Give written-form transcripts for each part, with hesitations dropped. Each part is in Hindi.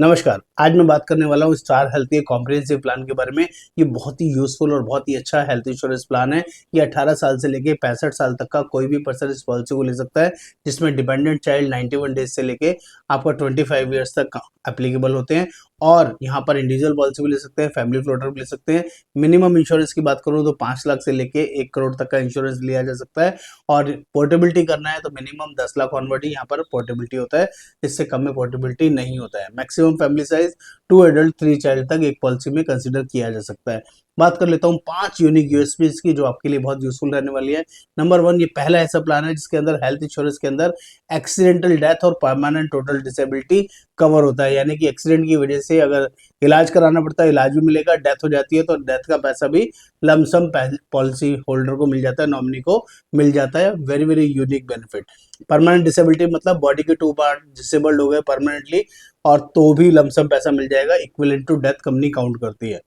नमस्कार। आज मैं बात करने वाला हूँ स्टार हेल्थ के कॉम्प्रिहेंसिव प्लान के बारे में। ये बहुत ही यूज़फुल और बहुत ही अच्छा हेल्थ इंश्योरेंस प्लान है। ये 18 साल से लेके 65 साल तक का कोई भी पर्सन इस पॉलिसी को ले सकता है, जिसमें डिपेंडेंट चाइल्ड 91 डेज से लेके आपका 25 ईयर्स तक एप्लीकेबल होते हैं। और यहाँ पर इंडिविजुअल पॉलिसी भी ले सकते हैं, फैमिली फ्लोटर भी ले सकते हैं। मिनिमम इंश्योरेंस की बात करूँ तो 5 लाख से लेके 1 करोड़ तक का इंश्योरेंस लिया जा सकता है। और पोर्टेबिलिटी करना है तो मिनिमम 10 लाख ऑनवर्ड ही यहाँ पर पोर्टेबिलिटी होता है, इससे कम में पोर्टेबिलिटी नहीं होता है। Maximum family size 2 adult 3 child तक एक पॉलिसी में कंसीडर किया जा सकता है। बात कर लेता हूँ 5 यूनिक यूएसपीज की जो आपके लिए बहुत यूजफुल रहने वाली है। नंबर 1, ये पहला ऐसा प्लान है जिसके अंदर हेल्थ इंश्योरेंस के अंदर एक्सीडेंटल डेथ और परमानेंट टोटल डिसेबिलिटी कवर होता है। यानी कि एक्सीडेंट की वजह से अगर इलाज कराना पड़ता है, इलाज भी मिलेगा, डेथ हो जाती है तो डेथ का पैसा भी लमसम पॉलिसी होल्डर को मिल जाता है, नॉमिनी को मिल जाता है। Very very unique benefit. Permanent disability मतलब बॉडी के 2 पार्ट डिसेबल्ड हो गए परमानेंटली, और तो भी लमसम पैसा मिल जाएगा, equivalent to death company count करती है।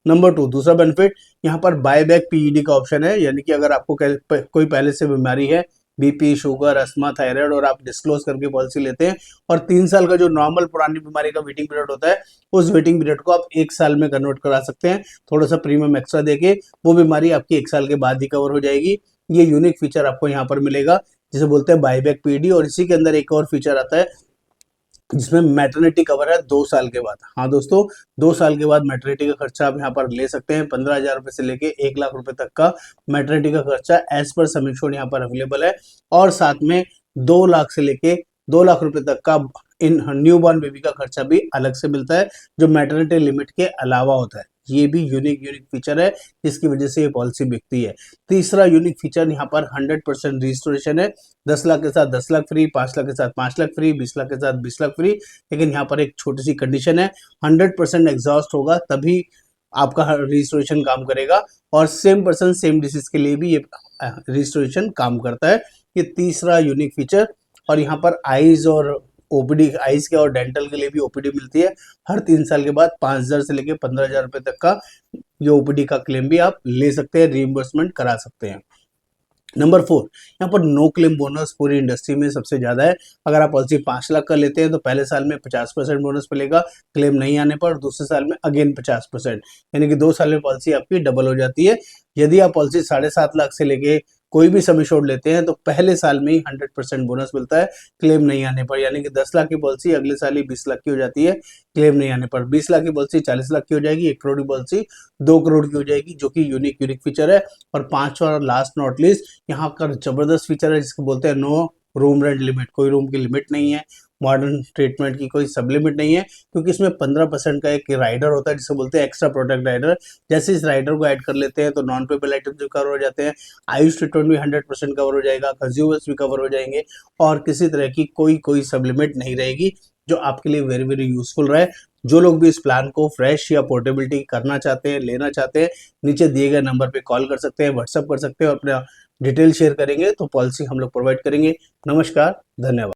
नंबर 2, दूसरा बेनिफिट, यहाँ पर बायबैक पीईडी का ऑप्शन है। यानी कि अगर आपको कोई पहले से बीमारी है, बीपी, शुगर, अस्थमा, थायराइड, और आप डिस्क्लोज करके पॉलिसी लेते हैं और 3 साल का जो नॉर्मल पुरानी बीमारी का वेटिंग पीरियड होता है, उस वेटिंग पीरियड को आप 1 साल में कन्वर्ट करा सकते हैं। थोड़ा सा प्रीमियम एक्स्ट्रा देके वो बीमारी आपकी 1 साल के बाद ही कवर हो जाएगी। ये यूनिक फीचर आपको यहाँ पर मिलेगा, जिसे बोलते हैं बायबैक पीईडी। और इसी के अंदर एक और फीचर आता है जिसमें मैटरनिटी कवर है 2 साल के बाद। हाँ दोस्तों, 2 साल के बाद मैटरनिटी का खर्चा आप यहाँ पर ले सकते हैं। 15,000 रुपए से लेके 1 लाख रुपए तक का मैटरनिटी का खर्चा एज पर सम इंश्योर्ड यहाँ पर अवेलेबल है। और साथ में 2 लाख से लेके 2 लाख रुपए तक का इन न्यू बॉर्न बेबी का खर्चा भी अलग से मिलता है, जो मैटरनिटी लिमिट के अलावा होता है। ये भी यूनिक फीचर है जिसकी वजह से ये पॉलिसी बिकती है। तीसरा यूनिक फीचर यहाँ पर 100% रजिस्ट्रेशन है। 10 लाख के साथ 10 लाख फ्री, 5 लाख के साथ 5 लाख फ्री, 20 लाख के साथ 20 लाख फ्री। लेकिन यहाँ पर एक छोटी सी कंडीशन है, 100% एग्जॉस्ट होगा तभी आपका रजिस्ट्रेशन काम करेगा। और सेम पर्सन सेम डिसीज के लिए भी ये रजिस्ट्रेशन काम करता है। ये तीसरा यूनिक फीचर। और यहाँ पर आईज और ओपीडी, आईज के और डेंटल के लिए भी ओपीडी मिलती है। हर 3 साल के बाद 5,000 से लेके 15,000 रुपए तक का ये ओपीडी का क्लेम भी आप ले सकते हैं, रीइंबर्समेंट करा सकते हैं। नंबर 4, यहाँ पर नो क्लेम बोनस पूरी इंडस्ट्री में सबसे ज्यादा है। अगर आप पॉलिसी 5 लाख का लेते हैं तो पहले साल में 50% बोनस मिलेगा क्लेम नहीं आने पर, दूसरे साल में अगेन 50%, यानी कि 2 साल में पॉलिसी आपकी डबल हो जाती है। यदि आप पॉलिसी 7.5 लाख से लेके कोई भी सम इंश्योर्ड लेते हैं तो पहले साल में ही 100% बोनस मिलता है क्लेम नहीं आने पर। यानी कि 10 लाख की पॉलिसी अगले साल ही 20 लाख की हो जाती है क्लेम नहीं आने पर। 20 लाख की पॉलिसी 40 लाख की हो जाएगी, 1 करोड़ की पॉलिसी 2 करोड़ की हो जाएगी, जो कि यूनिक फीचर है। और 5वां और लास्ट नॉट लीस्ट, यहाँ का जबरदस्त फीचर है जिसको बोलते हैं नो रूम रेंट लिमिट। कोई रूम की लिमिट नहीं है, मॉडर्न ट्रीटमेंट की कोई सब लिमिट नहीं है, क्योंकि इसमें 15% का एक राइडर होता है जिसे बोलते हैं एक्स्ट्रा प्रोटेक्ट राइडर। जैसे इस राइडर को ऐड कर लेते हैं तो नॉन पेबल आइटम जो कवर हो जाते हैं, आयुष ट्रीटमेंट भी 100% कवर हो जाएगा, कंज्यूमर्स भी कवर हो जाएंगे, और किसी तरह की कोई सब लिमिट नहीं रहेगी, जो आपके लिए वेरी वेरी यूजफुल रहे। जो लोग भी इस प्लान को फ्रेश या पोर्टेबिलिटी करना चाहते हैं, लेना चाहते हैं, नीचे दिए गए नंबर पे कॉल कर सकते हैं, व्हाट्सअप कर सकते हैं और अपना डिटेल शेयर करेंगे तो पॉलिसी हम लोग प्रोवाइड करेंगे। नमस्कार, धन्यवाद।